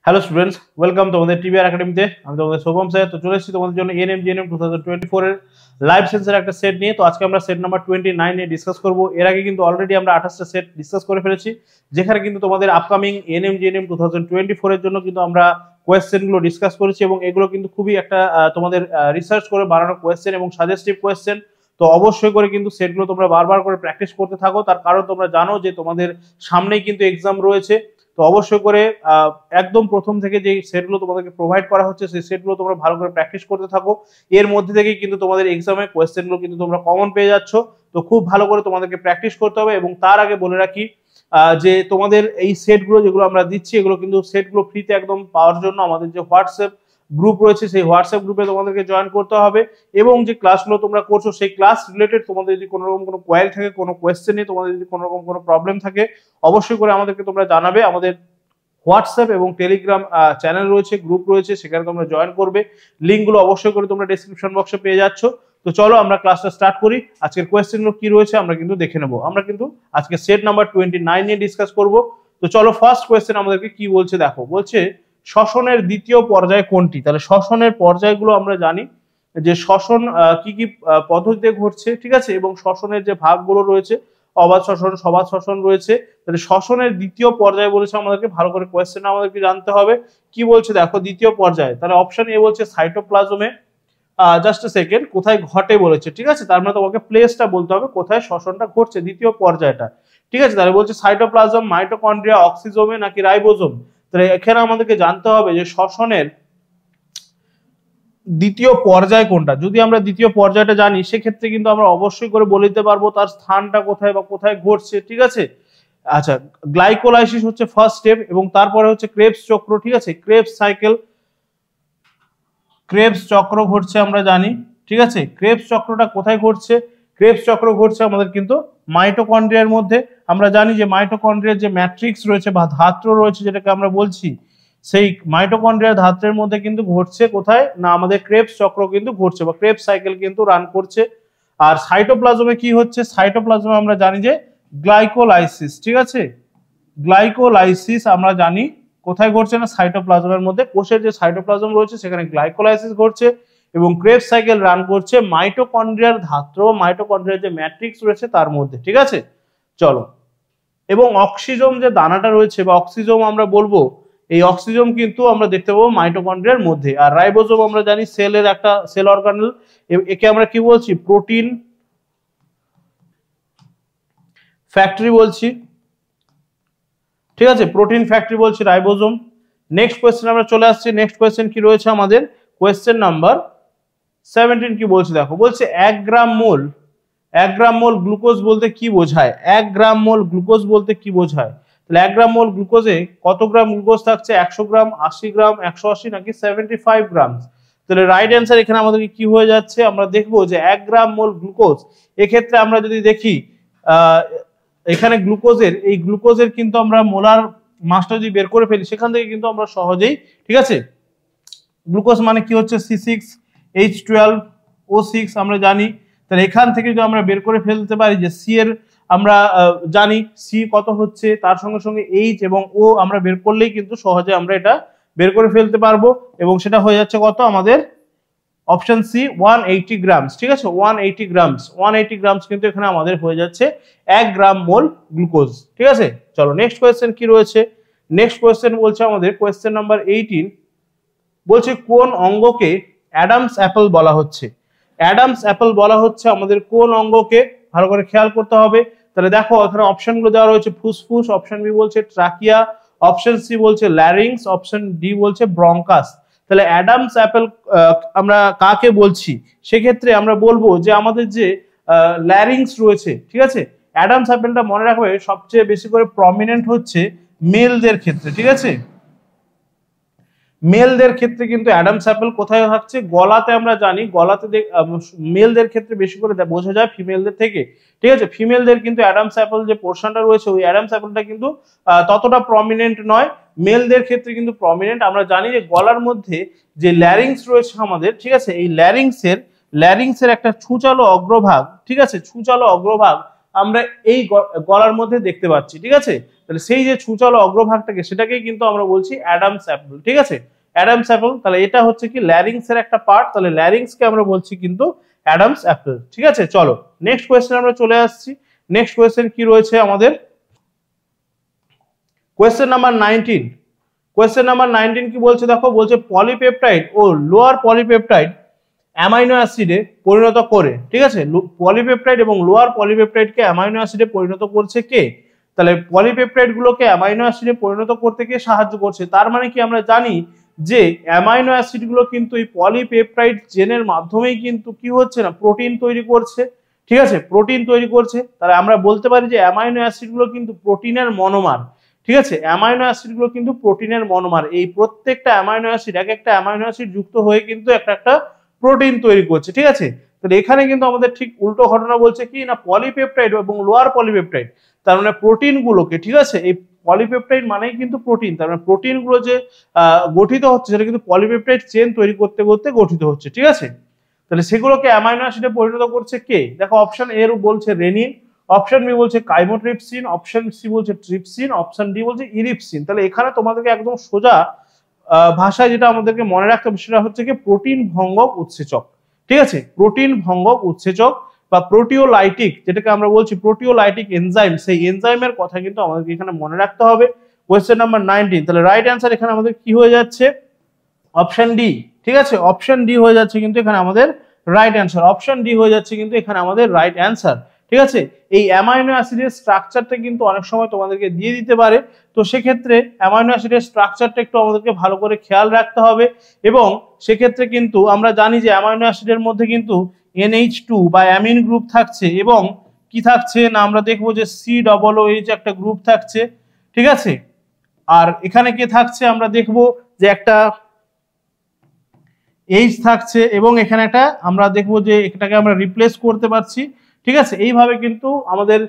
Hello students, welcome তোমাদের TBR একাডেমিতে। আমি তোমাদের শুভম স্যার। তো চলে এসেছি তোমাদের জন্য এনএম জিএনএম 2024 এর লাইভ সেন্সের একটা সেট নিয়ে। তো আজকে আমরা সেট নাম্বার 29 নিয়ে ডিসকাস করব। এর আগে কিন্তু অলরেডি আমরা 28টা সেট ডিসকাস করে ফেলেছি, যেখানে কিন্তু তোমাদের আপকামিং এনএম জিএনএম 2024 এর জন্য কিন্তু আমরা কোয়েশ্চেন গুলো ডিসকাস করেছি, এবং এগুলো কিন্তু খুবই একটা তোমাদের রিসার্চ করে বানানো কোয়েশ্চেন এবং সাজেস্টিভ কোয়েশ্চেন। তো অবশ্যই করে কিন্তু সেটগুলো তোমরা বারবার করে প্র্যাকটিস করতে থাকো, তার কারণ তোমরা জানো যে তোমাদের সামনেই কিন্তু এক্সাম রয়েছে। তো অবশ্যই করে একদম প্রথম থেকে যে সেটগুলো তোমাদেরকে প্রোভাইড করা হচ্ছে সেই সেটগুলো তোমরা ভালো করে প্র্যাকটিস করতে থাকো। এর মধ্যে থেকেই কিন্তু তোমাদের এক্সামে কোয়েশ্চেনগুলো কিন্তু তোমরা কমন পেয়ে যাচ্ছ। তো খুব ভালো করে তোমাদেরকে প্র্যাকটিস করতে হবে। এবং তার আগে বলে রাখি যে তোমাদের এই সেটগুলো যেগুলো আমরা দিচ্ছি, এগুলো কিন্তু সেটগুলো ফ্রিতে একদম পাওয়ার জন্য আমাদের যে হোয়াটসঅ্যাপ গ্রুপ রয়েছে সেই হোয়াটসঅ্যাপ গ্রুপে তোমাদেরকে জয়েন করতে হবে। এবং যে ক্লাসগুলো তোমরা করছো সেই ক্লাস রিলেটেড তোমাদের যদি কোনো রকম কোনো কোয়েরি থাকে, কোনো কোয়েশ্চেন নিয়ে তোমাদের যদি কোনো রকম কোনো প্রবলেম থাকে, অবশ্যই করে আমাদেরকে তোমরা জানাবে। আমাদের হোয়াটসঅ্যাপ এবং টেলিগ্রাম চ্যানেল রয়েছে, গ্রুপ রয়েছে, সেখানে তোমরা জয়েন করবে। লিঙ্কগুলো অবশ্যই করে তোমরা ডেসক্রিপশন বক্সে পেয়ে যাচ্ছ। তো চলো আমরা ক্লাসটা স্টার্ট করি। আজকের কোয়েশ্চেনগুলো কি রয়েছে আমরা কিন্তু দেখে নেব। আমরা কিন্তু আজকে সেট নাম্বার 29 নিয়ে ডিসকাস করব। তো চলো ফার্স্ট কোয়েশ্চেন আমাদেরকে কি বলছে দেখো। বলছে শ্বসনের দ্বিতীয় পর্যায় কোনটি? তাহলে শ্বসনের পর্যায়গুলো আমরা জানি যে শ্বসন কি কি পদ্ধতিতে ঘটছে, ঠিক আছে, এবং শ্বসনের যে ভাগগুলো রয়েছে, অবাধ শ্বসন, সবাধ শ্বসন রয়েছে। তাহলে শ্বসনের দ্বিতীয় পর্যায়ে বলেছে আমাদেরকে ভালো করে কোয়েশ্চেন আমাদেরকে জানতে হবে। কি বলছে দেখো দ্বিতীয় পর্যায়ে, তাহলে অপশন এ বলছে সাইটোপ্লাজমে। জাস্ট এ সেকেন্ড, কোথায় ঘটে বলেছে, ঠিক আছে, তার মানে তোমাকে প্লেসটা বলতে হবে কোথায় শ্বসনটা ঘটছে দ্বিতীয় পর্যায়টা, ঠিক আছে। তাহলে বলছে সাইটোপ্লাজম, মাইটোকন্ড্রিয়া, অক্সিজোমে নাকি রাইবোজোম। তাহলে এখানে আমাদেরকে জানতে হবে যে শ্বসনের দ্বিতীয় পর্যায় কোনটা। যদি আমরা দ্বিতীয় পর্যায়টা জানি সেক্ষেত্রে কিন্তু আমরা অবশ্যই করে বলে দিতে পারবো তার স্থানটা কোথায় বা কোথায় ঘটছে, ঠিক আছে। আচ্ছা, গ্লাইকোলাইসিস হচ্ছে ফার্স্ট স্টেপ, এবং তারপরে হচ্ছে ক্রেবস চক্র, ঠিক আছে, ক্রেবস সাইকেল, ক্রেবস চক্র ঘটছে আমরা জানি, ঠিক আছে। ক্রেবস চক্রটা কোথায় ঘটছে? ক্রেবস চক্র ঘটছে আমাদের কিন্তু মাইটোকন্ড্রিয়ার মধ্যে। আমরা জানি যে মাইটোকন্ড্রিয়ার যে ম্যাট্রিক্স রয়েছে বা ধাত্র রয়েছে যেটাকে আমরা বলছি, সেই মাইটোকন্ড্রিয়ার ধাত্রের মধ্যে কিন্তু ঘটছে কোথায় না আমাদের ক্রেবস চক্র কিন্তু ঘটছে বা ক্রেবস সাইকেল কিন্তু রান করছে। আর সাইটোপ্লাজমে কি হচ্ছে? সাইটোপ্লাজমে আমরা জানি যে গ্লাইকোলাইসিস, ঠিক আছে, গ্লাইকোলাইসিস আমরা জানি কোথায় ঘটছে না সাইটোপ্লাজমের মধ্যে। কোষের যে সাইটোপ্লাজম রয়েছে সেখানে গ্লাইকোলাইসিস ঘটছে, এবং ক্রেবস সাইকেল রান করছে মাইটোকন্ড্রিয়ার ধাত্র, মাইটোকন্ড্রিয়ার যে ম্যাট্রিক্স রয়েছে তার মধ্যে, ঠিক আছে। চলো, এবং অক্সিজোম যে দানাটা রয়েছে বা অক্সিজোম আমরা বলবো, এই অক্সিজোম কিন্তু আমরা দেখতে পাবো মাইটোকন্ড্রিয়ার মধ্যে। আর রাইবোজোম আমরা জানি সেলের একটা সেল অর্গানেল, একে আমরা কি বলছি? প্রোটিন ফ্যাক্টরি বলছি, ঠিক আছে, প্রোটিন ফ্যাক্টরি বলছি রাইবোজোম। নেক্সট কোয়েশ্চেন আমরা চলে আসছি। নেক্সট কোয়েশ্চেন কি রয়েছে আমাদের? কোয়েশ্চেন নাম্বার 17 কি বলছে দেখো। বলছে 1 গ্রাম মোল গ্লুকোজ বলতে কি বোঝায়? 1 গ্রাম মোল গ্লুকোজ বলতে কি বোঝায়? তাহলে 1 গ্রাম মোল গ্লুকোজে কত গ্রাম গ্লুকোজ থাকছে? 100 গ্রাম, 80 গ্রাম, 180 নাকি 75 গ্রাম? তাহলে রাইট অ্যান্সার এখানে আমাদেরকে কি হয়ে যাচ্ছে? আমরা দেখবো যে 1 গ্রাম মোল গ্লুকোজ, এক্ষেত্রে আমরা যদি দেখি এখানে গ্লুকোজের কিন্তু আমরা মোলার মাসটা যদি বের করে ফেলি সেখান থেকে কিন্তু আমরা সহজেই, ঠিক আছে, গ্লুকোজ মানে কি হচ্ছে? C6H12O6 আমরা জানি। তাহলে এখান থেকে যদি আমরা বের করে ফেলতে পারি যে সি এর আমরা জানি সি কত হচ্ছে, তার সঙ্গে সঙ্গে এইচ এবং ও আমরা বের করলেই কিন্তু সহজে আমরা এটা বের করে ফেলতে পারবো, এবং সেটা হয়ে যাচ্ছে কত আমাদের? অপশন সি 180 গ্রামস, ঠিক আছে, 180 গ্রামস কিন্তু এখানে আমাদের হয়ে যাচ্ছে 1 গ্রাম মোল গ্লুকোজ, ঠিক আছে। চলো নেক্সট কোয়েশ্চেন কি রয়েছে। নেক্সট কোয়েশ্চেন বলছে আমাদের কোয়েশ্চেন নাম্বার 18, বলছে কোন অঙ্গকে অ্যাডামস অ্যাপল বলা হচ্ছে? অ্যাডামস অ্যাপল বলা হচ্ছে আমাদের কোন অঙ্গকে? ভালো করে খেয়াল করতে হবে। তাহলে দেখো এখানে অপশনগুলো দেওয়া রয়েছে ফুসফুস, অপশন বি বলছে ট্রাকিয়া, অপশন সি বলছে ল্যারিংস, অপশন ডি বলছে ব্রঙ্কাস। তাহলে অ্যাডামস অ্যাপেল আমরা কাকে বলছি? সেক্ষেত্রে আমরা বলবো যে আমাদের যে ল্যারিংস রয়েছে, ঠিক আছে। অ্যাডামস অ্যাপেলটা মনে রাখবে সবচেয়ে বেশি করে প্রমিনেন্ট হচ্ছে মেলদের ক্ষেত্রে, ঠিক আছে। মেলদের ক্ষেত্রে কিন্তু অ্যাডামস অ্যাপেল কোথায় থাকছে? গলাতে। আমরা জানি গলাতে মেলদের ক্ষেত্রে বেশি করে বোঝা যায় ফিমেলদের থেকে, ঠিক আছে। ফিমেলদের কিন্তু অ্যাডামস অ্যাপেল যে পোর্শনটা রয়েছে ওই অ্যাডামস অ্যাপেলটা কিন্তু ততটা প্রমিনেন্ট নয়। মেলদের ক্ষেত্রে কিন্তু প্রমিনেন্ট। আমরা জানি যে গলার মধ্যে যে ল্যারিংস রয়েছে আমাদের, ঠিক আছে, এই ল্যারিংসের একটা ছুঁচালো অগ্রভাগ, ঠিক আছে, ছুঁচালো অগ্রভাগ আমরা এই গলার মধ্যে দেখতে পাচ্ছি, ঠিক আছে। তাহলে সেই যে ছুচালো অগ্রভাগটাকে সেটাকেই কিন্তু আমরা বলছি অ্যাডামস অ্যাপল, ঠিক আছে, অ্যাডামস অ্যাপল। তাহলে এটা হচ্ছে কি ল্যারিংস এর একটা পার্ট, তাহলে ল্যারিংসকে আমরা বলছি কিন্তু অ্যাডামস অ্যাপল, ঠিক আছে। চলো নেক্সট কোয়েশ্চেন আমরা চলে আসছি। নেক্সট কোয়েশ্চেন কি রয়েছে আমাদের, কোয়েশ্চেন নাম্বার 19। কোয়েশ্চেন নাম্বার 19 কি বলছে দেখো, বলছে পলিপেপটাইড ও লোয়ার পলিপেপটাইড অ্যামাইনো অ্যাসিডে পরিণত করে, ঠিক আছে। পলিপেপটাইড এবং লোয়ার পলিপেপটাইডকে অ্যামাইনো অ্যাসিডে পরিণত করছে কে? তাহলে পলিপেপটাইড গুলোকে অ্যামাইনো অ্যাসিডে পরিণত করতে কে সাহায্য করছে? তার মানে কি আমরা জানি যে অ্যামাইনো অ্যাসিড গুলো কিন্তু এই পলিপেপটাইড চেনের মাধ্যমেই কিন্তু কি হচ্ছে না, প্রোটিন তৈরি করছে, ঠিক আছে, প্রোটিন তৈরি করছে। তাহলে আমরা বলতে পারি যে অ্যামাইনো অ্যাসিড গুলো কিন্তু প্রোটিনের মনোমার, ঠিক আছে। অ্যামাইনো অ্যাসিড গুলো কিন্তু প্রোটিনের মনোমার। এই প্রত্যেকটা অ্যামাইনো অ্যাসিড এক একটা অ্যামাইনো অ্যাসিড যুক্ত হয়ে কিন্তু একটা প্রোটিন তৈরি করছে, ঠিক আছে। তাহলে এখানে কিন্তু আমাদের ঠিক উল্টো ঘটনা বলছে কি না, পলিপেপটাইড এবং লোয়ার পলিপেপটাইড, তার মানে প্রোটিন গুলোকে, ঠিক আছে, এই পলিপেপটাইড মানেই কিন্তু প্রোটিন, তার মানে প্রোটিন গুলো যে গঠিত হচ্ছে সেটা কিন্তু পলিপেপটাইড চেন তৈরি করতে করতে গঠিত হচ্ছে, ঠিক আছে। তাহলে সেগুলোকে অ্যামাইনো অ্যাসিডে পরিণত করছে কে? দেখো অপশন এ বলছে রেনিন, অপশন বি বলছে কাইমোট্রিপসিন, অপশন সি বলছে ট্রিপসিন, অপশন ডি বলছে ইরিপসিন। তাহলে এখানে তোমাদেরকে একদম সোজা ভাষায় যেটা আমাদেরকে মনে রাখতে হবে সেটা হচ্ছে কি প্রোটিন ভঙ্গক উৎসেচক, ঠিক আছে, প্রোটিন ভঙ্গক উৎসেচক বা প্রোটিওলাইটিক, যেটাকে আমরা বলছি প্রোটিওলাইটিক এনজাইম, সেই এনজাইমের কথা কিন্তু আমাদেরকে এখানে মনে রাখতে হবে। Question number 19। তাহলে রাইট অ্যান্সার এখানে আমাদের কি হয়ে যাচ্ছে, অপশন ডি, ঠিক আছে, অপশন ডি হয়ে যাচ্ছে কিন্তু এখানে আমাদের রাইট অ্যান্সার, অপশন ডি হয়ে যাচ্ছে কিন্তু এখানে আমাদের রাইট অ্যান্সার, ঠিক আছে। এই অ্যামাইনো অ্যাসিডের স্ট্রাকচারটা কিন্তু অনেক সময় তোমাদেরকে দিয়ে দিতে পারে, তো সেক্ষেত্রে অ্যামাইনো অ্যাসিডের স্ট্রাকচারটা একটু আমাদেরকে ভালো করে খেয়াল রাখতে হবে। এবং সেক্ষেত্রে কিন্তু আমরা জানি যে অ্যামাইনো অ্যাসিডের মধ্যে কিন্তু NH2 বা অ্যামিন গ্রুপ থাকছে এবং কি থাকছে না, আমরা দেখবো যে COOH একটা গ্রুপ থাকছে, ঠিক আছে। আর এখানে কি থাকছে, আমরা দেখবো যে একটা H থাকছে এবং এখানে একটা আমরা দেখবো যে এটাকে আমরা রিপ্লেস করতে পারছি, ঠিক আছে। এইভাবে কিন্তু আমাদের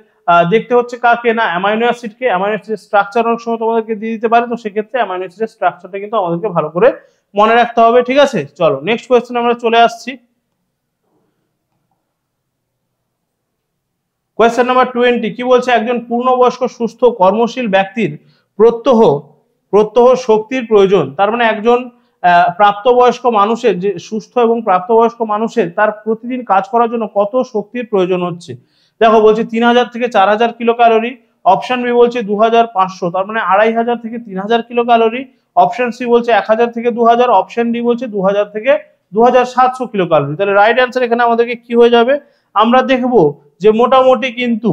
দেখতে হচ্ছে কাকে না, অ্যামাইনো অ্যাসিডকে। অ্যামাইনো অ্যাসিডের স্ট্রাকচার অনেক সময় তোমাদেরকে দিয়ে দিতে পারে, তো সেক্ষেত্রে অ্যামাইনো অ্যাসিডের স্ট্রাকচারটা কিন্তু আমাদেরকে ভালো করে মনে রাখতে হবে, ঠিক আছে। চলো নেক্সট কোয়েশ্চেন আমরা চলে আসছি। কোয়েশ্চেন নাম্বার 20 কি বলছে, একজন পূর্ণবয়স্ক সুস্থ কর্মশীল ব্যক্তির প্রত্যহ শক্তির প্রয়োজন, তার মানে একজন প্রাপ্তবয়স্ক মানুষের, যে সুস্থ এবং প্রাপ্তবয়স্ক মানুষের তার প্রতিদিন কাজ করার জন্য কত শক্তির প্রয়োজন হচ্ছে। দেখো বলছে 3000 থেকে 4000 কিলো ক্যালোরি, অপশন বি বলছে 2500, তার মানে 2500 থেকে 3000 কিলো ক্যালোরি, অপশন সি বলছে 1000 থেকে 2000, অপশন ডি বলছে 2000 থেকে 2700 কিলো ক্যালোরি। তাহলে রাইট অ্যান্সার এখানে আমাদেরকে কি হয়ে যাবে, আমরা দেখবো যে মোটামুটি কিন্তু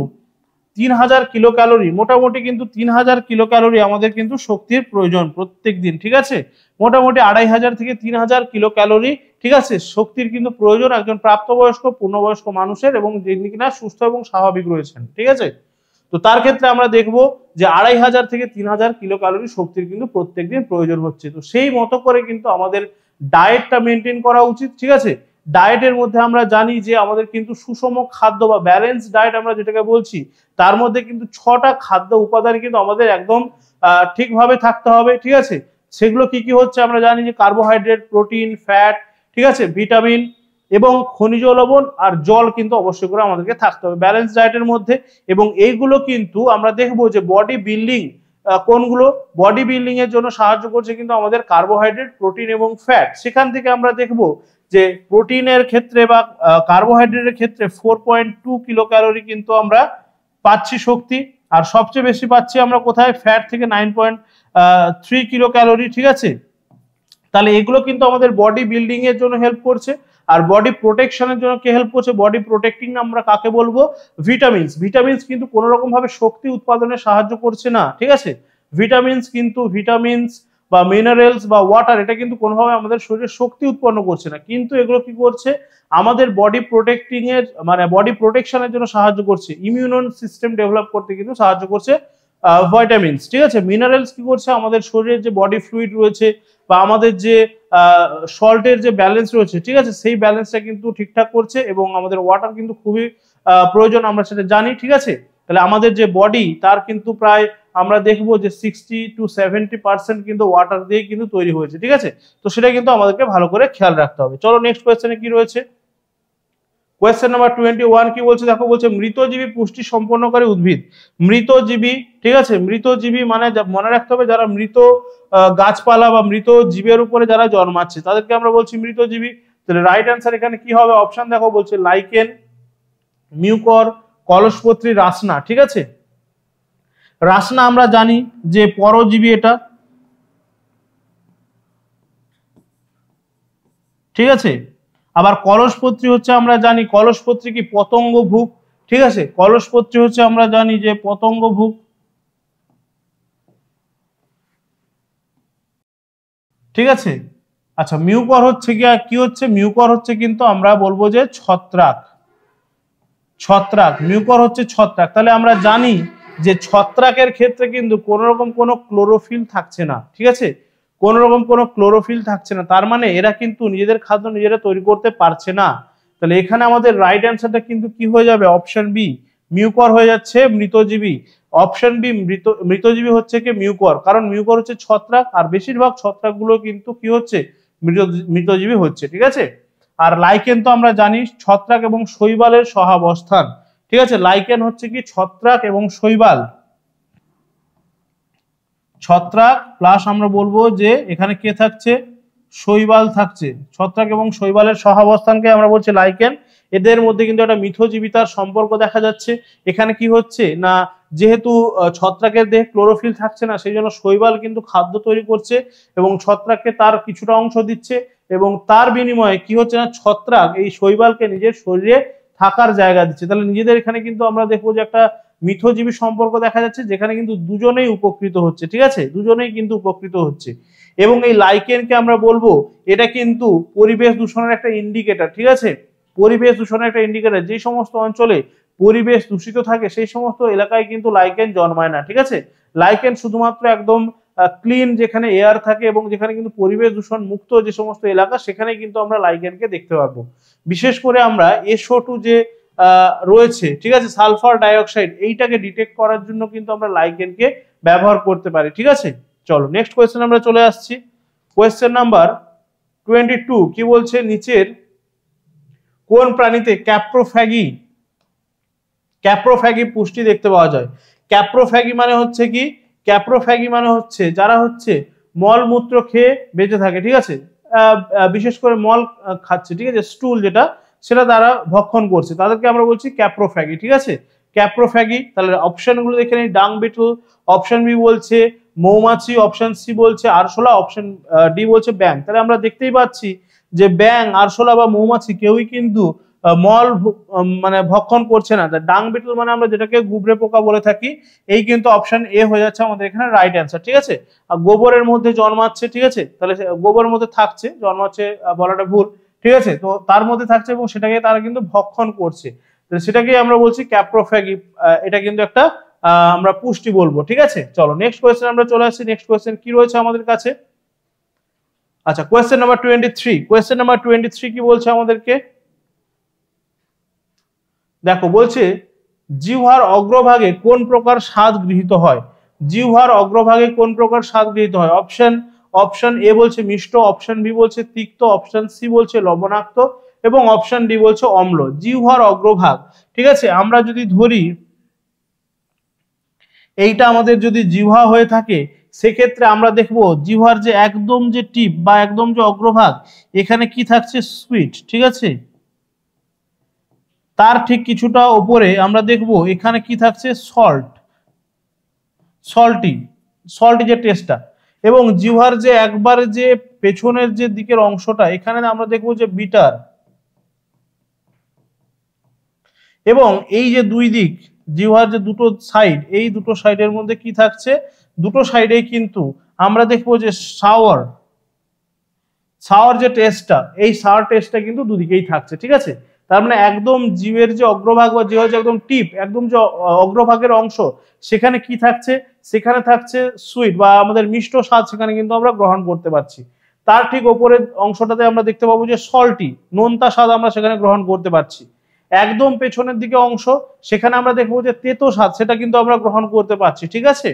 3000 কিলো ক্যালোরি, মোটামুটি কিন্তু 3000 কিলো ক্যালোরি আমাদের কিন্তু শক্তির প্রয়োজন প্রত্যেক দিন, ঠিক আছে। মোটামুটি 2500 থেকে 3000 কিলো ক্যালোরি, ঠিক আছে, শক্তির কিন্তু প্রয়োজন একজন প্রাপ্তবয়স্ক পূর্ণবয়স্ক মানুষের, এবং যিনি কিনা সুস্থ এবং স্বাভাবিক রয়েছেন, ঠিক আছে। তো তার ক্ষেত্রে আমরা দেখবো যে 2500 থেকে 3000 কিলো ক্যালোরি শক্তির কিন্তু প্রত্যেকদিন প্রয়োজন হচ্ছে। তো সেই মতো করে কিন্তু আমাদের ডায়েটটা মেনটেন করা উচিত, ঠিক আছে। ডায়েটের মধ্যে আমরা জানি যে আমাদের কিন্তু সুষম খাদ্য বা ব্যালেন্স ডায়েট আমরা যেটাকে বলছি, তার মধ্যে কিন্তু 6টা খাদ্য উপাদান কিন্তু আমাদের একদম ঠিকভাবে থাকতে হবে, ঠিক আছে। সেগুলো কি কি হচ্ছে আমরা জানি যে কার্বোহাইড্রেট, প্রোটিন, ফ্যাট, ঠিক আছে, ভিটামিন এবং খনিজ লবণ আর জল কিন্তু অবশ্যই করে আমাদেরকে থাকতে হবে ব্যালেন্স ডায়েটের মধ্যে। এবং এইগুলো কিন্তু আমরা দেখবো যে বডি বিল্ডিং, কোনগুলো বডি বিল্ডিং এর জন্য সাহায্য করছে কিন্তু আমাদের কার্বোহাইড্রেট, প্রোটিন এবং ফ্যাট। সেখান থেকে আমরা দেখবো যে প্রোটিনের ক্ষেত্রে বা কার্বোহাইড্রেটের ক্ষেত্রে 4.2 কিলো ক্যালোরি কিন্তু আমরা পাচ্ছি শক্তি, আর সবচেয়ে বেশি পাচ্ছি আমরা কোথায়, ফ্যাট থেকে 9.3 কিলো ক্যালোরি, ঠিক আছে। তাহলে এগুলো কিন্তু আমাদের বডি বিল্ডিং এর জন্য হেল্প করছে। আর বডি প্রোটেকশনের জন্য কে হেল্প করছে, বডি প্রোটেক্টিং আমরা কাকে বলবো, ভিটামিনস। ভিটামিনস কিন্তু কোনো রকম ভাবে শক্তি উৎপাদনে সাহায্য করছে না, ঠিক আছে। ভিটামিনস বা মিনারেলস বা ওয়াটার, এটা কিন্তু কোনোভাবে আমাদের শরীরে শক্তি উৎপন্ন করছে না, কিন্তু এগুলো কি করছে, আমাদের বডি প্রোটেক্টিং এর মানে বডি প্রোটেকশনের জন্য সাহায্য করছে, ইমিউন সিস্টেম ডেভেলপ করতে কিন্তু সাহায্য করছে ভিটামিনস, ঠিক আছে। মিনারেলস কি করছে, আমাদের শরীরের যে বডি ফ্লুইড রয়েছে বা আমাদের যে সল্টের যে ব্যালেন্স রয়েছে, ঠিক আছে, সেই ব্যালেন্সটা কিন্তু ঠিকঠাক করছে। এবং আমাদের ওয়াটার কিন্তু খুবই প্রয়োজন, আমরা সেটা জানি, ঠিক আছে। তাহলে আমাদের যে বডি তার কিন্তু প্রায় আমরা দেখবো যে 60 to 70% কিন্তু ওয়াটার দিয়ে কিন্তু তৈরি হয়েছে, ঠিক আছে। তো সেটা কিন্তু আমাদেরকে ভালো করে খেয়াল রাখতে হবে। চলো নেক্সট কোয়েশ্চেনে কি রয়েছে, কোয়েশ্চেন নাম্বার 21 কি বলছে দেখো, বলছে মৃতজীবী পুষ্টি সম্পন্নকারী উদ্ভিদ। মৃতজীবী, ঠিক আছে, মৃতজীবী মানে মনে রাখতে হবে যারা মৃত গাছপালা বা মৃত জীবের উপরে যারা জন্মাচ্ছে তাদেরকে আমরা বলছি মৃতজীবী। তাহলে রাইট অ্যান্সার এখানে কি হবে, অপশন দেখো, বলছে লাইকেন, মিউকর, কলসপত্রী, রাসনা। ঠিক আছে, রাসনা আমরা জানি যে পরজীবী এটা, ঠিক আছে। আবার কলসপত্রী হচ্ছে আমরা জানি কলসপত্রী কি পতঙ্গভুক, ঠিক আছে, কলসপত্রী হচ্ছে আমরা জানি যে পতঙ্গভুক, ঠিক আছে। আচ্ছা, মিউকর হচ্ছে কি হচ্ছে, মিউকর হচ্ছে কিন্তু আমরা বলবো যে ছত্রাক, ছত্রাক, মিউকর হচ্ছে ছত্রাক। তাহলে আমরা জানি যে ছত্রাকের ক্ষেত্রে কিন্তু কোন রকম কোনো ক্লোরোফিল থাকছে না, ঠিক আছে, কোন রকম কোনো ক্লোরোফিল থাকছে না, তার মানে এরা কিন্তু নিজেদের খাদ্য নিজেরা তৈরি করতে পারছে না। তাহলে এখানে আমাদের রাইট অ্যান্সারটা কিন্তু কি হয়ে যাবে, অপশন বি, মিউকর হয়ে যাচ্ছে মৃতজীবী। অপশন বি, মৃতজীবী হচ্ছে কি মিউকর, কারণ মিউকর হচ্ছে ছত্রাক আর বেশিরভাগ ছত্রাকগুলো কিন্তু কি হচ্ছে, মৃতজীবী হচ্ছে, ঠিক আছে। আর লাইকেন তো আমরা জানি ছত্রাক এবং শৈবালের সহাবস্থান, ঠিক আছে, লাইকেন হচ্ছে কি ছত্রাক এবং শৈবাল, ছত্রাক প্লাস আমরা বলবো যে এখানে কে থাকছে, শৈবাল থাকছে, ছত্রাক এবং শৈবালের সহাবস্থানকে আমরা বলছি লাইকেন। এদের মধ্যে কিন্তু একটা মিথজীবিতার সম্পর্ক দেখা যাচ্ছে। এখানে কি হচ্ছে না, যেহেতু ছত্রাকের দেহে ক্লোরোফিল থাকছে না সেই জন্য শৈবাল কিন্তু খাদ্য তৈরি করছে এবং ছত্রাককে তার কিছুটা অংশ দিচ্ছে, এবং তার বিনিময়ে কি হচ্ছে না, ছত্রাক এই শৈবালকে নিজের শরীরে থাকার জায়গা দিচ্ছে। তাহলে নিজেদের এখানে কিন্তু আমরা দেখবো যে একটা মিথজীবী সম্পর্ক দেখা যাচ্ছে, যেখানে কিন্তু দুজনেই উপকৃত হচ্ছে, ঠিক আছে, দুজনেই কিন্তু উপকৃত হচ্ছে। এবং এই লাইকেনকে আমরা বলবো এটা কিন্তু পরিবেশ দূষণের একটা ইন্ডিকেটর, ঠিক আছে, পরিবেশ দূষণের একটা ইন্ডিকেটর। যে সমস্ত অঞ্চলে পরিবেশ দূষিত থাকে সেই সমস্ত এলাকায় কিন্তু লাইকেন জন্মায় না, ঠিক আছে। লাইকেন শুধুমাত্র একদম ক্লিন যেখানে এয়ার থাকে এবং যেখানে কিন্তু পরিবেশ দূষণ মুক্ত যে সমস্ত এলাকা সেখানে কিন্তু আমরা লাইকেনকে দেখতে পারবো। বিশেষ করে আমরা SO2 যে রয়েছে, ঠিক আছে, সালফার ডাইঅক্সাইড, এইটাকে ডিটেক্ট করার জন্য কিন্তু আমরা লাইকেনকে ব্যবহার করতে পারি, ঠিক আছে। চলো নেক্সট কোয়েশ্চেন আমরা চলে আসছি। কোয়েশ্চেন নাম্বার 22 কি বলছে, নিচের কোন প্রাণীতে ক্যাপ্রোফ্যাগি পুষ্টি দেখতে পাওয়া যায়। ক্যাপ্রোফ্যাগি মানে হচ্ছে কি, ক্যাপ্রোফ্যাগি মানে হচ্ছে যারা হচ্ছে মলমূত্র খেয়ে বেঁচে থাকে, ঠিক আছে, বিশেষ করে মল খাচ্ছে, ঠিক আছে, স্টুল যেটা সেটা তারা ভক্ষণ করছে, তাদেরকে আমরা বলছি ক্যাপ্রোফ্যাগি, ঠিক আছে, ক্যাপ্রোফ্যাগি। তাহলে অপশনগুলো দেখে নিই, ডাং বিটল, অপশন বি বলছে মৌমাছি, অপশন সি বলছে আরশোলা, অপশন ডি বলছে ব্যাং। তাহলে আমরা দেখতেই পাচ্ছি যে ব্যাং, আরশোলা বা মৌমাছি কেউই কিন্তু মল মানে ভক্ষণ করছে না। ডাং বিটল মানে আমরা যেটাকে গুবরে পোকা বলে থাকি, এই কিন্তু অপশন এ হয়ে যাচ্ছে আমাদের এখানে রাইট অ্যান্সার, ঠিক আছে। আর গোবরের মধ্যে জন্মাচ্ছে, ঠিক আছে, তাহলে গোবরের মধ্যে থাকছে, জন্মাচ্ছে বলাটা ভুল, ঠিক আছে, তো তার মধ্যে থাকছে এবং সেটাকে তারা কিন্তু ভক্ষণ করছে, সেটাকে আমরা বলছি ক্যাপ্রোফ্যাগি। এটা কিন্তু একটা আমরা পুষ্টি বলবো, ঠিক আছে। চলো নেক্সট কোয়েশ্চেন আমরা চলে আসছি। নেক্সট কোয়েশ্চেন কি রয়েছে আমাদের কাছে, আচ্ছা কোয়েশ্চেন নাম্বার 23। কোয়েশ্চেন নাম্বার 23 কি বলছে আমাদেরকে দেখো, বলছে জিহ্বার অগ্রভাগে কোন প্রকার স্বাদ গৃহীত হয়। জিহ্বার অগ্রভাগে কোন প্রকার স্বাদ গৃহীত হয়। অপশন এ বলছে মিষ্ট, অপশন বি বলছে তিক্ত, অপশন সি বলছে লবণাক্ত এবং অপশন ডি বলছে অম্ল। জিহ্বার অগ্রভাগ, ঠিক আছে, আমরা যদি ধরি এইটা আমাদের যদি জিহ্বা হয়ে থাকে সেক্ষেত্রে আমরা দেখবো জিহ্বার যে একদম যে টিপ বা একদম যে অগ্রভাগ এখানে কি থাকছে, সুইট, ঠিক আছে, তার ঠিক কিছুটা উপরে আমরা দেখব এখানে কি থাকছে, সল্টি যে টেস্টটা, এবং জিহ্বার যে একবার যে পেছনের যে দিকের অংশটা এখানে আমরা দেখব যে বিটার, এবং এই যে দুই দিক জিহ্বার যে দুটো সাইড, এই দুটো সাইডের মধ্যে কি থাকছে, দুটো সাইডেই কিন্তু আমরা দেখব যে সাওয়ার যে টেস্টটা, এই সাওয়ার টেস্টটা কিন্তু দুদিকেই থাকছে, ঠিক আছে। তার মানে একদম জিভের যে অগ্রভাগ বা জিহ্বার যে একদম টিপ, একদম যে অগ্রভাগের অংশ সেখানে কি থাকছে, সেখানে থাকছে সুইট বা আমাদের মিষ্ট স্বাদ সেখানে কিন্তু আমরা গ্রহণ করতে পারছি। তার ঠিক ওপরের অংশটাতে আমরা দেখতে পাবো যে সল্টি, নোনতা স্বাদ আমরা সেখানে গ্রহণ করতে পারছি। একদম পেছনের দিকে অংশ সেখানে আমরা দেখবো যে তেতো স্বাদ, সেটা কিন্তু আমরা গ্রহণ করতে পারছি, ঠিক আছে।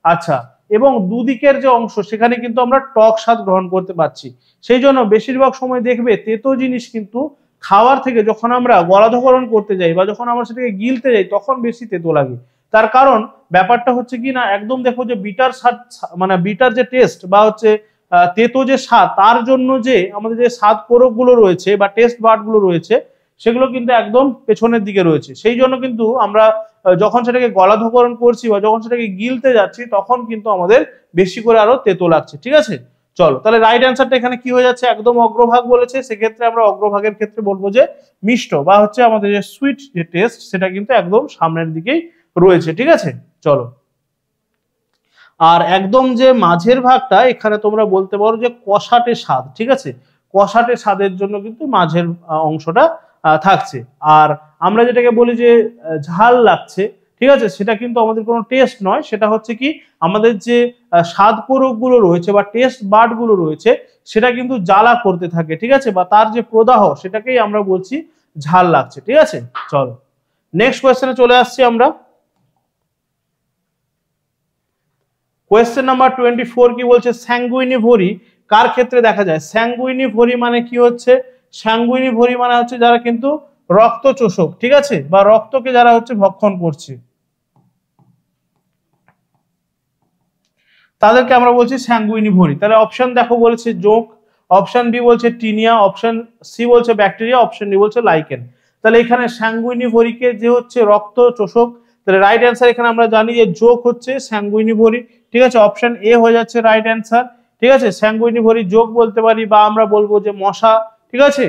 আচ্ছা, এবং দুদিকের যে অংশ সেখানে কিন্তু আমরা টক স্বাদ গ্রহণ করতে পারছি। সেই জন্য বেশিরভাগ সময় দেখবে তেতো জিনিস কিন্তু খাওয়ার থেকে যখন আমরা গলাধঃকরণ করতে যাই বা যখন আমরা সেটাকে গিলতে যাই তখন বেশি তেতো লাগে। তার কারণ ব্যাপারটা হচ্ছে কি না, একদম দেখো যে বিটার স্বাদ, মানে বিটার যে টেস্ট বা হচ্ছে তেতো যে স্বাদ, তার জন্য যে আমাদের যে স্বাদ কোরক গুলো রয়েছে বা টেস্ট বার্ড গুলো রয়েছে সেগুলো কিন্তু একদম পেছনের দিকে রয়েছে। সেই জন্য কিন্তু আমরা যখন সেটাকে গলাধঃকরণ করছি বা যখন সেটাকে গিলতে যাচ্ছি তখন কিন্তু আমাদের বেশি করে আরো তেতো লাগছে। ঠিক আছে, চলো তাহলে রাইট অ্যান্সারটা এখানে কি হয়ে যাচ্ছে, একদম অগ্রভাগ বলেছে, সেক্ষেত্রে আমরা অগ্রভাগের ক্ষেত্রে বলবো যে মিষ্ট বা হচ্ছে আমাদের যে সুইট যে টেস্ট সেটা কিন্তু একদম সামনের দিকেই রয়েছে। ঠিক আছে, চলো। আর একদম যে মাঝের ভাগটা এখানে তোমরা বলতে পারো যে কষাটে স্বাদ। ঠিক আছে, কষাটে স্বাদের জন্য কিন্তু মাঝের অংশটা থাকছে। আর আমরা যেটাকে বলি যে ঝাল লাগছে, ঠিক আছে, সেটা কিন্তু আমাদের কোনো টেস্ট নয়, সেটা হচ্ছে কি আমাদের যে স্বাদ কোরক গুলো রয়েছে বা টেস্ট বার্ড গুলো রয়েছে সেটা কিন্তু জ্বালা করতে থাকে। ঠিক আছে, বা তার যে প্রদাহ সেটাকেই আমরা বলছি ঝাল লাগছে। ঠিক আছে, চলো নেক্সট কোয়েশ্চেনে চলে আসছি আমরা। কোয়েশ্চেন নাম্বার 24 কি বলছে, স্যাঙ্গুইনিভোরি কার ক্ষেত্রে দেখা যায়? স্যাঙ্গুইনিভোরি মানে কি হচ্ছে, স্যাঙ্গুইনিভোরি মানে হচ্ছে যারা কিন্তু রক্তচোষক। ঠিক আছে, বা রক্তকে যারা হচ্ছে ভক্ষণ করছে তাদেরকে আমরা বলছি স্যাঙ্গুইনিভোরি। তাহলে অপশন দেখো বলেছে জোঁক, অপশন বি বলছে টিনিয়া, অপশন সি বলছে ব্যাকটেরিয়া, অপশন ডি বলছে লাইকেন। তাহলে এখানে স্যাঙ্গুইনিভোরিকে যে হচ্ছে রক্তচোষক, তাহলে রাইট অ্যান্সার এখানে আমরা জানি যে জোঁক হচ্ছে স্যাঙ্গুইনিভোরি। ঠিক আছে, অপশন এ হয়ে যাচ্ছে রাইট অ্যান্সার। ঠিক আছে, স্যাঙ্গুইনিভোরি জোঁক বলতে পারি বা আমরা বলবো যে মশা। ঠিক আছে,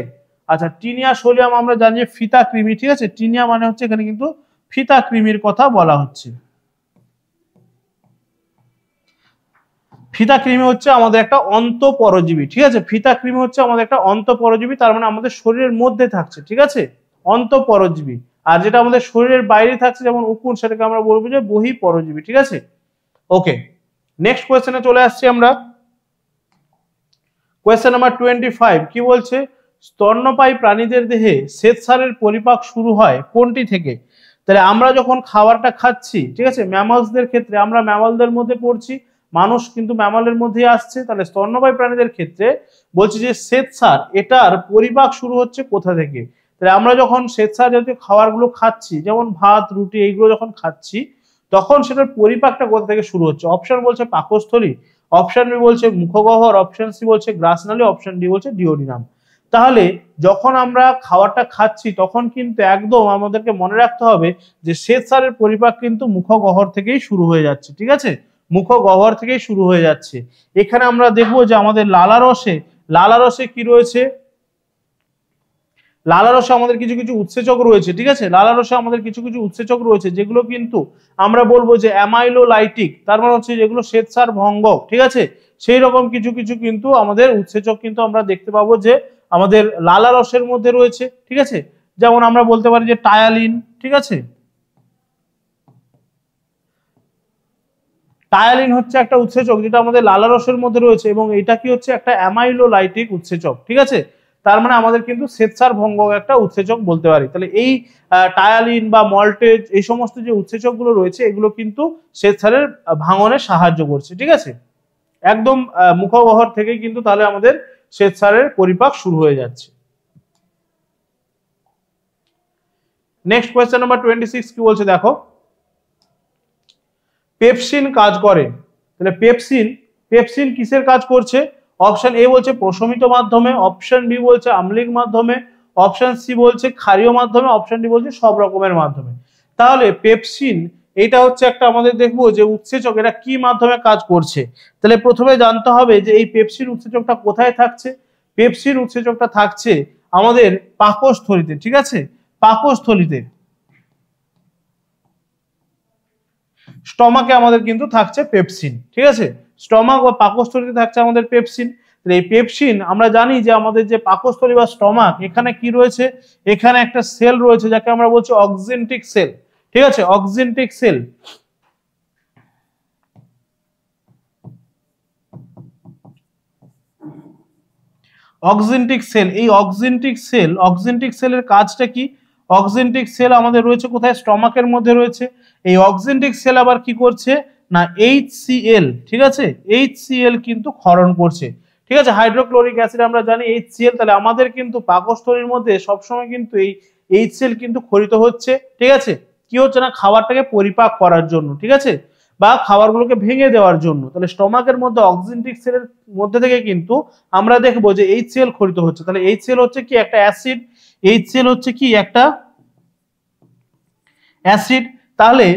আচ্ছা টিনিয়া সোলিয়াম আমরা জানি যে ফিতা কৃমি। ঠিক আছে, টিনিয়া মানে হচ্ছে এখানে কিন্তু ফিতা কৃমির কথা বলা হচ্ছে। ফিতা কৃমি হচ্ছে আমাদের একটা অন্তঃপরজীবী। ঠিক আছে, ফিতা কৃমি হচ্ছে আমাদের একটা অন্তঃপরজীবী, তার মানে আমাদের শরীরের মধ্যে থাকছে। ঠিক আছে, অন্তঃপরজীবী। আর যেটা আমাদের শরীরের বাইরে থাকছে যেমন উকুন, সেটাকে আমরা বলবো যে বহিঃপরজীবী। ঠিক আছে, ওকে নেক্সট কোয়েশ্চেনে চলে আসছি আমরা। কোয়েশ্চেন নাম্বার 25 কি বলছে, স্তন্যপায়ী প্রাণীদের দেহে শ্বেতসারের পরিপাক শুরু হয় কোনটি থেকে? তাহলে আমরা যখন খাবারটা খাচ্ছি, ঠিক আছে, ম্যামালসদের ক্ষেত্রে আমরা ম্যামালদের মধ্যে পড়ছি, মানুষ কিন্তু ম্যামালের মধ্যে আসছে, তাহলে স্তন্যপায়ী প্রাণীদের ক্ষেত্রে বলছি যে শ্বেতসার এটার পরিপাক শুরু হচ্ছে কোথা থেকে? তাহলে আমরা যখন শ্বেতসার জাতীয় খাবারগুলো খাচ্ছি যেমন ভাত রুটি এইগুলো যখন খাচ্ছি তখন সেটার পরিপাকটা কোথা থেকে শুরু হচ্ছে? অপশন বলছে পাকস্থলী, অপশন বি বলছে মুখগহ্বর, অপশন সি বলছে গ্রাসনালী, অপশন ডি বলছে ডিওডিনাম। তাহলে যখন আমরা খাবারটা খাচ্ছি তখন কিন্তু একদম আমাদেরকে মনে রাখতে হবে যে শ্বেতসারের পরিপাক কিন্তু মুখগহ্বর থেকেই শুরু হয়ে যাচ্ছে। ঠিক আছে, মুখগহ্বর থেকেই শুরু হয়ে যাচ্ছে। এখানে আমরা দেখবো যে আমাদের লালারসে কি রয়েছে, লালারসে আমাদের কিছু কিছু উৎসেচক রয়েছে। ঠিক আছে, লালারসে আমাদের কিছু কিছু উৎসেচক রয়েছে যেগুলো কিন্তু আমরা বলবো যে অ্যামাইলোলাইটিক, তার মানে হচ্ছে যেগুলো শ্বেতসার ভঙ্গক। ঠিক আছে, সেই রকম কিছু কিছু কিন্তু আমাদের উৎসেচক কিন্তু আমরা দেখতে পাবো যে আমাদের লালারসের মধ্যে রয়েছে। ঠিক আছে, যেমন আমরা বলতে পারি যে টায়ালিন। ঠিক আছে, টায়ালিন হচ্ছে একটা উৎসেচক যেটা আমাদের লালারসের মধ্যে রয়েছে এবং এটা কি হচ্ছে একটা অ্যামাইলোলাইটিক উৎসেচক। ঠিক আছে, তার মানে আমাদের কিন্তু শ্বেতসার ভঙ্গক একটা উৎসেচক বলতে পারি। তাহলে এই টায়ালিন বা মল্টেজ এই সমস্ত যে উৎসেচক গুলো রয়েছে এগুলো কিন্তু শ্বেতসারের ভাঙনে সাহায্য করছে। ঠিক আছে, একদম মুখগহ্বর থেকেই কিন্তু তাহলে আমাদের শ্বেতসারের পরিপাক শুরু হয়ে যাচ্ছে। নেক্সট কোয়েশ্চেন নাম্বার 26 কি বলছে দেখো, পেপসিন কাজ করে। তাহলে পেপসিন কিসের কাজ করছে? অপশন এ বলছে প্রশমিত মাধ্যমে, অপশন বি বলছে আম্লিক মাধ্যমে, অপশন সি বলছে ক্ষারীয় মাধ্যমে, অপশন ডি বলছে সব রকমের মাধ্যমে। তাহলে পেপসিন এটা হচ্ছে একটা আমাদের দেখবো যে উৎসেচক, এটা কি মাধ্যমে কাজ করছে। তাহলে প্রথমে জানতে হবে যে এই পেপসিন উৎসেচকটা কোথায় থাকছে। পেপসিন উৎসেচকটা থাকছে আমাদের পাকস্থলীতে। ঠিক আছে, পাকস্থলীতে, স্টমাকে আমাদের কিন্তু থাকছে পেপসিন। ঠিক আছে, স্টমাক বা পাকস্থলীতে থাকছে আমাদের পেপসিন। এই পেপসিন আমরা জানি যে আমাদের যে পাকস্থলী বা স্টমাক এখানে কি রয়েছে, এখানে একটা সেল রয়েছে যাকে আমরা বলছি অক্সিনটিক সেল। ঠিক আছে, অক্সিনটিক সেল, অক্সিনটিক সেল, এই অক্সিনটিক সেলের কাজটা কি? অক্সিনটিক সেল আমাদের রয়েছে কোথায়? স্টমাকের মধ্যে রয়েছে। এই অক্সিনটিক সেল আবার কি করছে না HCl, ঠিক আছে, HCl কিন্তু ক্ষরণ করছে। ঠিক আছে, হাইড্রোক্লোরিক অ্যাসিড আমরা জানি HCl, তাহলে আমাদের কিন্তু পাকস্থলীর মধ্যে সবসময় কিন্তু এই HCl কিন্তু ক্ষরিত হচ্ছে। ঠিক আছে, কি হচ্ছে না, খাবারটাকে পরিপাক করার জন্য, ঠিক আছে, বা খাবারগুলোকে ভেঙে দেওয়ার জন্য। তাহলে স্টমাকের মধ্যে অক্সিজেন্টিক সেলের মধ্যে থেকে কিন্তু আমরা দেখবো যে HCl ক্ষরিত হচ্ছে। তাহলে HCl হচ্ছে কি একটা অ্যাসিড, HCl হচ্ছে কি একটা অ্যাসিড। তাহলে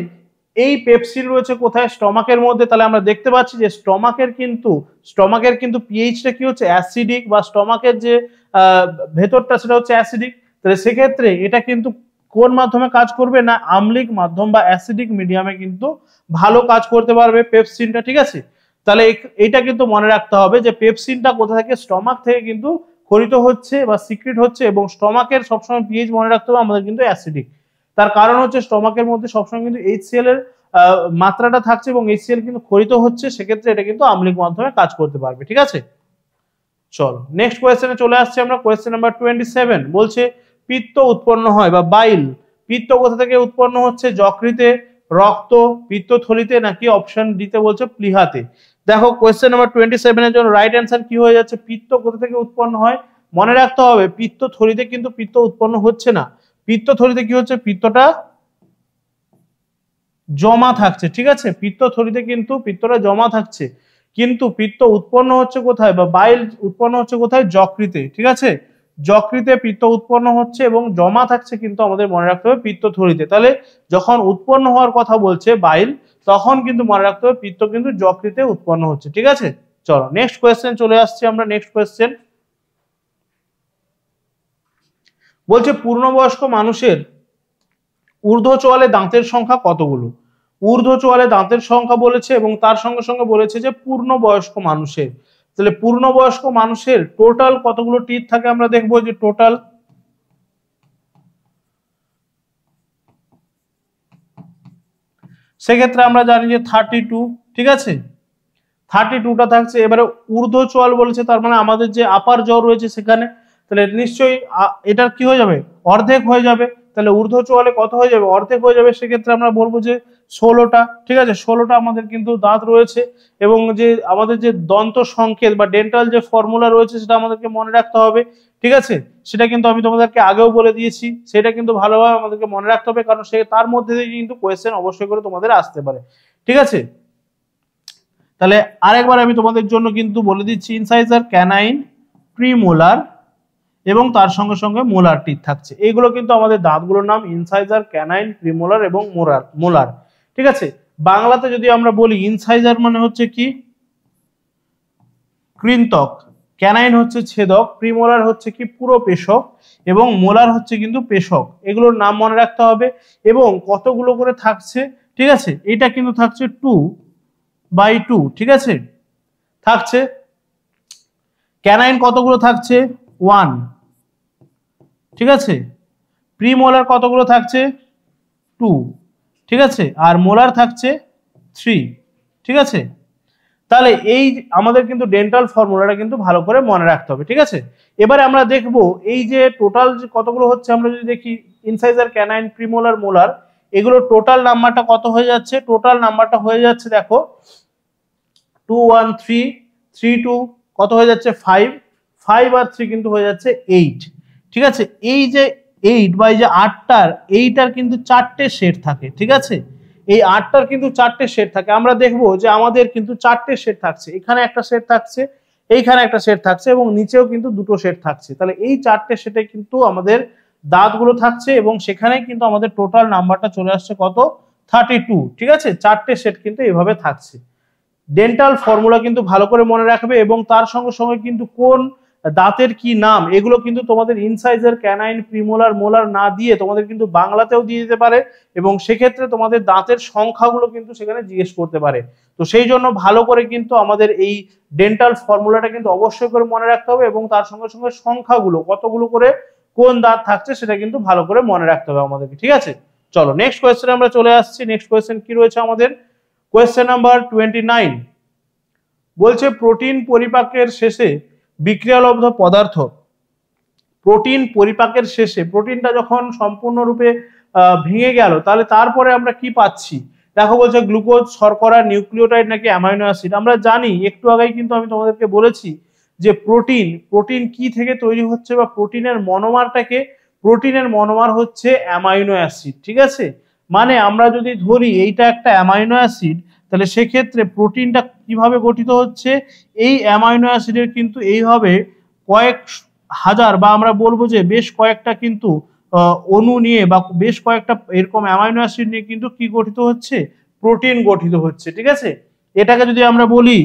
এই পেপসিন রয়েছে কোথায়, স্টমাকের মধ্যে। তাহলে আমরা দেখতে পাচ্ছি যে স্টমাকের কিন্তু পিএইচটা কি হচ্ছে অ্যাসিডিক, বা স্টমাকের যে ভেতরটা সেটা হচ্ছে অ্যাসিডিক। তাহলে সেক্ষেত্রে এটা কিন্তু কোন মাধ্যমে কাজ করবে না, আম্লিক মাধ্যম বা অ্যাসিডিক মিডিয়ামে কিন্তু ভালো কাজ করতে পারবে পেপসিনটা। ঠিক আছে, তাহলে এটা কিন্তু মনে রাখতে হবে যে পেপসিনটা কোথা থেকে, স্টমাক থেকে কিন্তু ক্ষরিত হচ্ছে বা সিক্রেট হচ্ছে, এবং স্টমাকের সবসময় পিএইচ মনে রাখতে হবে আমাদের কিন্তু অ্যাসিডিক। তার কারণ হচ্ছে স্টমাকের মধ্যে সবসময় কিন্তু HCl এর মাত্রাটা থাকছে এবং HCl কিন্তু ক্ষরিত হচ্ছে, সেক্ষেত্রে এটা কিন্তু আম্লিক মাধ্যমে কাজ করতে পারবে। ঠিক আছে, চলো নেক্সট কোয়েশ্চেনে চলে আসছে আমরা। কোয়েশ্চেন নাম্বার 27 বলছে পিত্ত উৎপন্ন হয় বা বাইল, পিত্ত কোথা থেকে উৎপন্ন হচ্ছে, যকৃতে, রক্ত, পিত্তথলিতে, নাকি অপশন ডিতে বলছে প্লীহাতে। দেখো কোয়েশ্চেন নাম্বার 27 এর জন্য রাইট অ্যান্সার কি হয়ে যাচ্ছে, পিত্ত কোথা থেকে উৎপন্ন হয়। মনে রাখতে হবে পিত্তথলিতে কিন্তু পিত্ত উৎপন্ন হচ্ছে না, পিত্তথলিতে কি হচ্ছে, পিত্তটা জমা থাকছে। ঠিক আছে, পিত্তথলিতে কিন্তু পিত্তটা জমা থাকছে, কিন্তু পিত্ত উৎপন্ন হচ্ছে কোথায়, বা বাইল উৎপন্ন হচ্ছে কোথায়, যকৃতে। ঠিক আছে, যকৃতে পিত্ত উৎপন্ন হচ্ছে এবং জমা থাকছে কিন্তু আমাদের মনে রাখতে হবে পিত্তথলিতে। তাহলে যখন উৎপন্ন হওয়ার কথা বলছে বাইল, তখন কিন্তু মনে রাখতে হবে পিত্ত কিন্তু যকৃতে উৎপন্ন হচ্ছে। ঠিক আছে, চলো নেক্সট কোয়েশ্চেন চলে আসছে আমরা। নেক্সট কোয়েশ্চেন বলছে পূর্ণবয়স্ক মানুষের ঊর্ধ্ব চোয়ালে দাঁতের সংখ্যা কতগুলো। ঊর্ধ্ব চোয়ালে দাঁতের সংখ্যা বলেছে এবং তার সঙ্গে সঙ্গে বলেছে যে পূর্ণবয়স্ক মানুষের। তাহলে পূর্ণবয়স্ক মানুষের টোটাল কতগুলো টিথ থাকে আমরা দেখবো, যে টোটাল সেক্ষেত্রে আমরা জানি যে 32। ঠিক আছে, 32টা থাকছে। এবারে ঊর্ধ্ব চোয়াল বলেছে, তার মানে আমাদের যে আপার জ রয়েছে সেখানে, তাহলে নিশ্চয়ই এটার কি হয়ে যাবে, অর্ধেক হয়ে যাবে। তাহলে ঊর্ধ্ব চোয়ালে কত হয়ে যাবে, অর্ধেক হয়ে যাবে। সেক্ষেত্রে আমরা বলবো যে 16টা। ঠিক আছে, 16টা আমাদের কিন্তু দাঁত রয়েছে, এবং যে আমাদের যে দন্ত সংকেত বা ডেন্টাল যে ফর্মুলা রয়েছে সেটা আমাদেরকে মনে রাখতে হবে। ঠিক আছে, সেটা কিন্তু আমি তোমাদেরকে আগেও বলে দিয়েছি, সেটা কিন্তু ভালোভাবে আমাদেরকে মনে রাখতে হবে, কারণ সে তার মধ্যে দিয়ে কিন্তু কোয়েশ্চেন অবশ্যই করে তোমাদের আসতে পারে। ঠিক আছে, তাহলে আরেকবার আমি তোমাদের জন্য কিন্তু বলে দিচ্ছি, ইনসাইজার, ক্যানাইন, প্রিমোলার এবং তার সঙ্গে সঙ্গে মোলার টিথ থাকছে। এইগুলো কিন্তু আমাদের দাঁতগুলোর নাম, ইনসাইজার, ক্যানাইন, প্রিমোলার এবং মোলার। ঠিক আছে, বাংলাতে যদি আমরা বলি, ইনসাইজার মানে হচ্ছে কি কৃন্তক, ক্যানাইন হচ্ছে ছেদক, প্রিমোলার হচ্ছে কি পুরো পেশক, এবং মোলার হচ্ছে কিন্তু পেশক। এগুলোর নাম মনে রাখতে হবে এবং কতগুলো করে থাকছে। ঠিক আছে, এটা কিন্তু থাকছে 2/2। ঠিক আছে, থাকছে। ক্যানাইন কতগুলো থাকছে, 1। ঠিক আছে, প্রিমোলার কতগুলো থাকছে, 2। ঠিক আছে, আর মোলার থাকছে 3। ঠিক আছে, তাহলে এই আমাদের কিন্তু ডেন্টাল ফর্মুলাটা কিন্তু ভালো করে মনে রাখতে হবে। ঠিক আছে, এবারে আমরা দেখব এই যে টোটাল কতগুলো হচ্ছে, আমরা যদি দেখি ইনসাইজার, ক্যানাইন, প্রিমোলার, মোলার, এগুলো টোটাল নাম্বারটা কত হয়ে যাচ্ছে, টোটাল নাম্বারটা হয়ে যাচ্ছে দেখো 2 1 3 3 2 কত হয়ে যাচ্ছে 5 5 আর 3 কিন্তু হয়ে যাচ্ছে 8। ঠিক আছে, এই যে 8 বা এই যে 8টার কিন্তু 4টে সেট থাকে। ঠিক আছে, এই 8টার কিন্তু 4টে সেট থাকে। আমরা দেখবো যে আমাদের কিন্তু 4টে সেট থাকছে, এখানে একটা সেট থাকছে, এইখানে একটা সেট থাকছে এবং নিচেও কিন্তু দুটো সেট থাকছে। তাহলে এই 4টে সেটে কিন্তু আমাদের দাঁতগুলো থাকছে এবং সেখানে কিন্তু আমাদের টোটাল নাম্বারটা চলে আসছে কত, 32। ঠিক আছে, 4টে সেট কিন্তু এইভাবে থাকছে। ডেন্টাল ফর্মুলা কিন্তু ভালো করে মনে রাখবে এবং তার সঙ্গে সঙ্গে কিন্তু কোন দাঁতের কি নাম, এগুলো কিন্তু তোমাদের ইনসাইজার, ক্যানাইন, প্রিমোলার, মোলার না দিয়ে তোমাদের কিন্তু বাংলাতেও দিয়ে দিতে পারে, এবং সেক্ষেত্রে তোমাদের দাঁতের সংখ্যাগুলো কিন্তু সেখানে জিজ্ঞেস করতে পারে। তো সেই জন্য ভালো করে কিন্তু আমাদের এই ডেন্টাল ফর্মুলাটা কিন্তু অবশ্যই করে মনে রাখতে হবে এবং তার সঙ্গে সঙ্গে সংখ্যাগুলো কতগুলো করে কোন দাঁত থাকছে সেটা কিন্তু ভালো করে মনে রাখতে হবে আমাদেরকে। ঠিক আছে, চলো নেক্সট কোয়েশ্চেনে আমরা চলে আসছি। নেক্সট কোয়েশ্চেন কি রয়েছে আমাদের, কোয়েশ্চেন নাম্বার 29 বলছে প্রোটিন পরিপাকের শেষে বিক্রিয়ালব্ধ পদার্থ। প্রোটিন পরিপাকের শেষে, প্রোটিনটা যখন সম্পূর্ণরূপে ভেঙে গেল, তাহলে তারপরে আমরা কি পাচ্ছি, দেখো বলছে গ্লুকোজ, শর্করা, নিউক্লিওটাইড নাকি অ্যামাইনো অ্যাসিড। আমরা জানি একটু আগেই কিন্তু আমি তোমাদেরকে বলেছি যে প্রোটিন কি থেকে তৈরি হচ্ছে বা প্রোটিনের মনোমারটাকে, প্রোটিনের মনোমার হচ্ছে অ্যামাইনো অ্যাসিড। ঠিক আছে, মানে আমরা যদি ধরি এইটা একটা অ্যামাইনো অ্যাসিড, তাহলে সেক্ষেত্রে প্রোটিনটা কিভাবে গঠিত হচ্ছে, এই অ্যামাইনো অ্যাসিডের কিন্তু এইভাবে কয়েক হাজার বা আমরা বলবো যে বেশ কয়েকটা কিন্তু অণু নিয়ে বা বেশ কয়েকটা এরকম অ্যামাইনো অ্যাসিড নিয়ে কিন্তু কি গঠিত হচ্ছে, প্রোটিন গঠিত হচ্ছে। ঠিক আছে, এটাকে যদি আমরা বলি,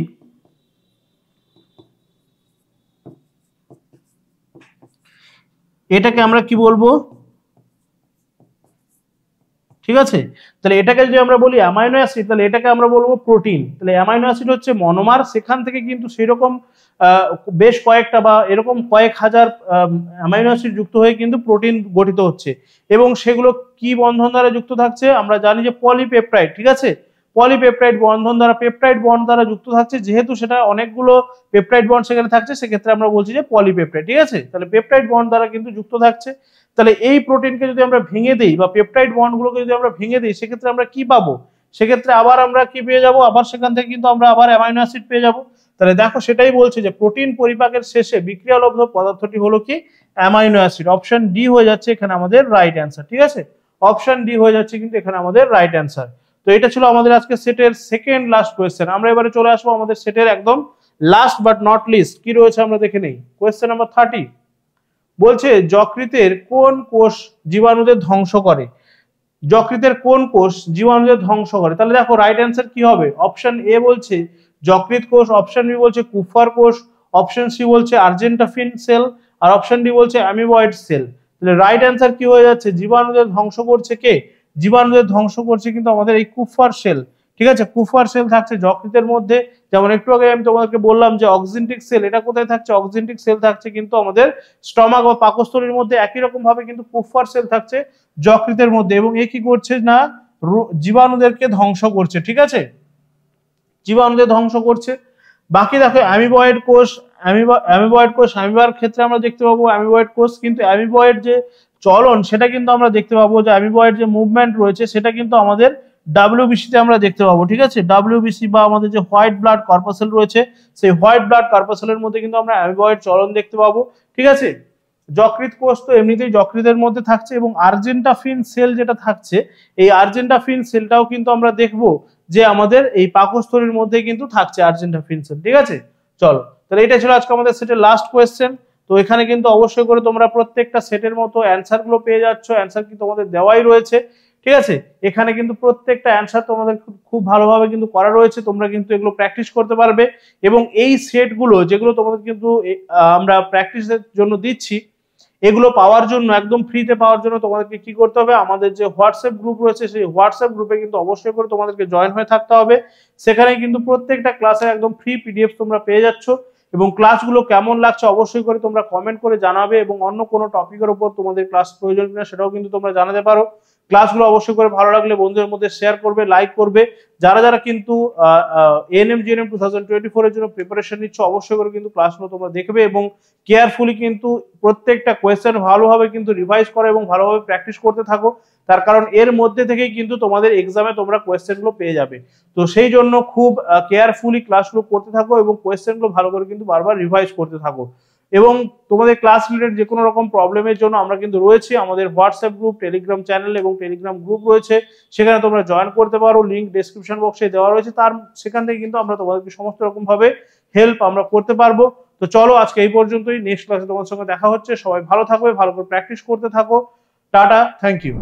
এটাকে আমরা কি বলবো, ঠিক আছে, তাহলে এটাকে যদি আমরা বলি অ্যামাইনো অ্যাসিড, তাহলে এটাকে আমরা বলবো প্রোটিন। তাহলে অ্যামাইনো অ্যাসিড হচ্ছে মনোমার, সেখান থেকে কিন্তু সেরকম বেশ কয়েকটা বা এরকম কয়েক হাজার অ্যামাইনো অ্যাসিড যুক্ত হয়ে কিন্তু প্রোটিন গঠিত হচ্ছে, এবং সেগুলো কি বন্ধন দ্বারা যুক্ত থাকছে, আমরা জানি যে পলিপেপটাইড। ঠিক আছে, পলিপেপটাইড বন্ধন দ্বারা, পেপটাইড বন্ড দ্বারা যুক্ত থাকছে, যেহেতু সেটা অনেকগুলো পেপটাইড বন্ড সেখানে থাকছে, সেক্ষেত্রে আমরা বলছি যে পলিপেপটাইড। ঠিক আছে, তাহলে পেপটাইড বন্ড দ্বারা কিন্তু যুক্ত থাকছে। তাহলে এই প্রোটিনকে যদি আমরা ভেঙে দেই বা পেপটাইড বন্ডগুলোকে যদি আমরা ভেঙে দিই, সেক্ষেত্রে আমরা কি পাবো, সেক্ষেত্রে আবার আমরা কি পেয়ে যাব, আবার সেখান থেকে কিন্তু আমরা আবার অ্যামাইনো অ্যাসিড পেয়ে যাব। তাহলে দেখো সেটাই বলছে যে প্রোটিন পরিপাকের শেষে বিক্রিয়ালব্ধ পদার্থটি হলো কি, অ্যামাইনো অ্যাসিড। অপশন ডি হয়ে যাচ্ছে এখানে আমাদের রাইট অ্যান্সার। ঠিক আছে, অপশন ডি হয়ে যাচ্ছে কিন্তু এখানে আমাদের রাইট অ্যান্সার। তো এটা ছিল আমাদের আজকে সেটের সেকেন্ড লাস্ট কোয়েশ্চেন। আমরা এবারে চলে আসবো আমাদের সেটের একদম লাস্ট বাট নট লিস্ট, কি রয়েছে আমরা দেখে নেই। কোয়েশ্চেন নাম্বার 30 বলছে যকৃতের কোন কোষ জীবাণুদের ধ্বংস করে, যকৃতের কোন কোষ জীবাণুদের ধ্বংস করে। তাহলে দেখো রাইট অ্যান্সার কি হবে, অপশন এ বলছে যকৃত কোষ, অপশন বি বলছে কুফার কোষ, অপশন সি বলছে আর্জেন্টাফিন সেল, আর অপশন ডি বলছে অ্যামিবয়েড সেল। তাহলে রাইট অ্যান্সার কি হয়ে যাচ্ছে, জীবাণুদের ধ্বংস করছে কে, জীবাণুদের ধ্বংস করছে কিন্তু আমাদের এই কুফার সেল। ঠিক আছে, কুফার সেল থাকছে যকৃতের মধ্যে, যেমন একটু আগে আমি তোমাদেরকে বললাম যে অক্সিনটিক সেল, এটা কোথায় থাকছে, অক্সিনটিক সেল থাকছে কিন্তু আমাদের স্টমাক বা পাকস্থলীর মধ্যে, একই রকম ভাবে কিন্তু কুফার সেল থাকছে যকৃতের মধ্যে, এবং এ কি করছে না, জীবাণুদেরকে ধ্বংস করছে। ঠিক আছে, জীবাণুদের ধ্বংস করছে। বাকি দেখো অ্যামিবয়েড কোষ, অ্যামিবয়েড কোষ, অ্যামিবার ক্ষেত্রে আমরা দেখতে পাবো অ্যামিবয়েড কোষ, কিন্তু অ্যামিবয়েড যে চলন সেটা কিন্তু আমরা দেখতে পাবো, যে অ্যামিবয়েড যে মুভমেন্ট রয়েছে সেটা কিন্তু আমাদের ডাব্লিউবিসি তে আমরা দেখতে পাবো। ঠিক আছে, ডাব্লিউবিসি বা আমাদের যে হোয়াইট ব্লাড কর্পাসেল রয়েছে, সেই হোয়াইট ব্লাড কর্পাসেলের মধ্যে কিন্তু আমরা অ্যামিবয়েড চলন দেখতে পাবো। ঠিক আছে, যকৃত কোষ তো এমনিতেই যকৃতের মধ্যে থাকছে, এবং আর্জেন্টাফিন সেল যেটা থাকছে, এই আর্জেন্টাফিন সেলটাও কিন্তু আমরা দেখবো যে আমাদের এই পাকস্থলীর মধ্যে কিন্তু থাকছে আর্জেন্টাফিন সেল। ঠিক আছে, চলো তাহলে এটা ছিল আজকে আমাদের সেটের লাস্ট কোয়েশ্চেন। তো এখানে কিন্তু অবশ্যই করে তোমরা প্রত্যেকটা সেটের মতো অ্যান্সার গুলো পেয়ে যাচ্ছ, অ্যান্সার কিন্তু তোমাদের দেওয়াই রয়েছে। ঠিক আছে, এখানে কিন্তু প্রত্যেকটা অ্যান্সার তোমাদের খুব ভালোভাবে কিন্তু করা রয়েছে, তোমরা কিন্তু এগুলো প্র্যাকটিস করতে পারবে। এবং এই সেটগুলো যেগুলো তোমাদের কিন্তু আমরা প্র্যাকটিসের জন্য দিচ্ছি, এগুলো পাওয়ার জন্য, একদম ফ্রিতে পাওয়ার জন্য তোমাদেরকে কি করতে হবে, আমাদের যে হোয়াটসঅ্যাপ গ্রুপ রয়েছে সেই হোয়াটসঅ্যাপ গ্রুপে কিন্তু অবশ্যই করে তোমাদেরকে জয়েন হয়ে থাকতে হবে। সেখানে কিন্তু প্রত্যেকটা ক্লাসের একদম ফ্রি পিডিএফ তোমরা পেয়ে যাচ্ছ, এবং ক্লাসগুলো কেমন লাগছে অবশ্যই করে তোমরা কমেন্ট করে জানাবে, এবং অন্য কোনো টপিকের উপর তোমাদের ক্লাস প্রয়োজন কিনা সেটাও কিন্তু তোমরা জানাতে পারো। ক্লাসগুলো অবশ্যই করে ভালো লাগলে বন্ধুদের মধ্যে শেয়ার করবে, লাইক করবে। যারা যারা কিন্তু এএনএম জিএনএম 2024 এর জন্য প্রিপারেশন নিচ্ছ, অবশ্যই করে কিন্তু ক্লাসগুলো তোমরা দেখবে এবং কেয়ারফুলি কিন্তু প্রত্যেকটা কোয়েশ্চেন ভালোভাবে কিন্তু রিভাইজ করো এবং ভালোভাবে প্র্যাকটিস করতে থাকো। তার কারণ এর মধ্যে থেকেই কিন্তু তোমাদের এক্সামে তোমরা কোয়েশ্চেনগুলো পেয়ে যাবে। তো সেই জন্য খুব কেয়ারফুলি ক্লাসগুলো করতে থাকো এবং কোয়েশ্চেনগুলো ভালো করে কিন্তু বারবার রিভাইজ করতে থাকো। এবং তোমাদের ক্লাস রিলেটেড যে কোনো রকম প্রবলেমের জন্য আমরা কিন্তু রয়েছি, আমাদের হোয়াটসঅ্যাপ গ্রুপ, টেলিগ্রাম চ্যানেল এবং টেলিগ্রাম গ্রুপ রয়েছে, সেখানে তোমরা জয়েন করতে পারো। লিংক ডেসক্রিপশন বক্সে দেওয়া রয়েছে, তার সেখান থেকে কিন্তু আমরা তোমাদেরকে সমস্ত রকম ভাবে হেল্প আমরা করতে পারবো। তো চলো আজকে এই পর্যন্তই, নেক্সট ক্লাসে তোমার সঙ্গে দেখা হচ্ছে। সবাই ভালো থাকবে, ভালো করে প্র্যাকটিস করতে থাকো। Ta-ta, thank you.